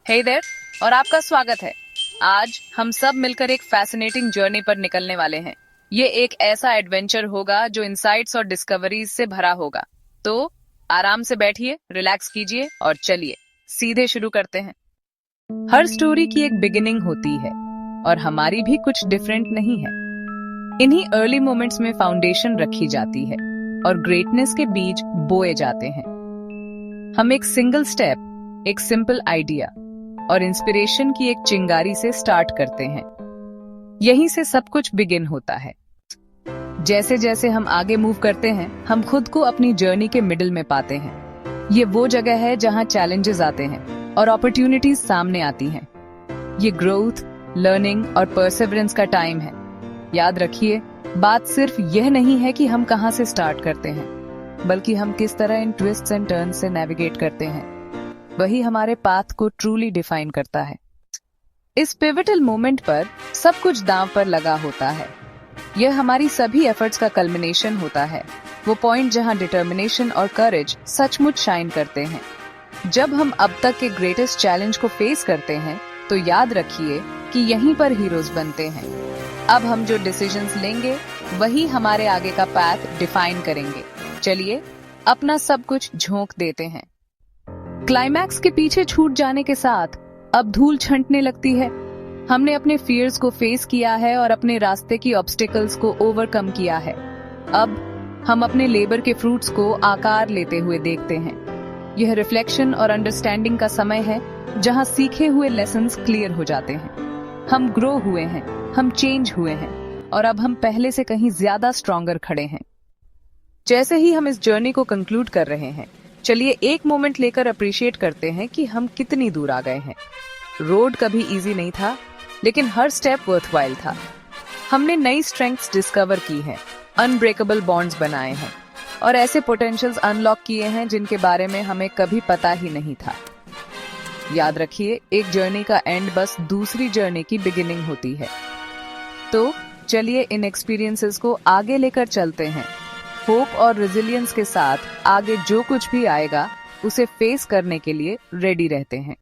हे there और आपका स्वागत है। आज हम सब मिलकर एक फैसिनेटिंग जर्नी पर निकलने वाले हैं। ये एक ऐसा एडवेंचर होगा जो इनसाइट्स और डिस्कवरीज से भरा होगा। तो आराम से बैठिए, रिलैक्स कीजिए और चलिए सीधे शुरू करते हैं। हर स्टोरी की एक बिगिनिंग होती है और हमारी भी कुछ डिफरेंट नहीं है। इन्हीं अर्ली मोमेंट्स में फाउंडेशन रखी जाती है और ग्रेटनेस के बीज बोए जाते हैं। हम एक सिंगल स्टेप, एक सिंपल आइडिया और इंस्पिरेशन की एक चिंगारी से स्टार्ट करते हैं। यहीं से सब कुछ बिगिन होता है। जैसे जैसे हम आगे मूव करते हैं, हम खुद को अपनी जर्नी के मिडिल में पाते हैं। ये वो जगह है जहां चैलेंजेस आते हैं और अपॉर्चुनिटीज सामने आती हैं। ये ग्रोथ, लर्निंग और परसेवरेंस का टाइम है। याद रखिए, बात सिर्फ यह नहीं है कि हम कहां से स्टार्ट करते हैं, बल्कि हम किस तरह इन ट्विस्ट्स एंड टर्न्स से नेविगेट करते हैं। वही हमारे पाथ को ट्रूली डिफाइन करता है। इस पिवटल मोमेंट पर सब कुछ दांव पर लगा होता है। यह हमारी सभी एफर्ट्स का कल्मिनेशन होता है, वो पॉइंट जहां डिटर्मिनेशन और करेज सचमुच शाइन करते हैं। जब हम अब तक के ग्रेटेस्ट चैलेंज को फेस करते हैं, तो याद रखिए कि यहीं पर हीरोज बनते हैं। अब हम जो डिसीजंस लेंगे, वही हमारे आगे का पाथ डिफाइन करेंगे। चलिए अपना सब कुछ झोंक देते हैं। क्लाइमैक्स के पीछे छूट जाने के साथ अब धूल छंटने लगती है। हमने अपने फियर्स को फेस किया है और अपने रास्ते की ऑब्स्टिकल्स को ओवरकम किया है। अब हम अपने लेबर के फ्रूट्स को आकार लेते हुए देखते हैं। यह रिफ्लेक्शन और अंडरस्टैंडिंग का समय है, जहां सीखे हुए लेसन्स क्लियर हो जाते हैं। हम ग्रो हुए हैं, हम चेंज हुए हैं और अब हम पहले से कहीं ज्यादा स्ट्रॉन्गर खड़े हैं। जैसे ही हम इस जर्नी को कंक्लूड कर रहे हैं, चलिए एक मोमेंट लेकर अप्रिशिएट करते हैं कि हम कितनी दूर आ गए हैं। रोड कभी इजी नहीं था, लेकिन हर स्टेप वर्थवाइल था। हमने नई स्ट्रेंथ्स डिस्कवर की हैं, अनब्रेकेबल बॉन्ड्स बनाए हैं और ऐसे पोटेंशियल्स अनलॉक किए हैं जिनके बारे में हमें कभी पता ही नहीं था। याद रखिए, एक जर्नी का एंड बस दूसरी जर्नी की बिगिनिंग होती है। तो चलिए इन एक्सपीरियंसेस को आगे लेकर चलते हैं। होप और रेजिलियंस के साथ आगे जो कुछ भी आएगा, उसे फेस करने के लिए रेडी रहते हैं।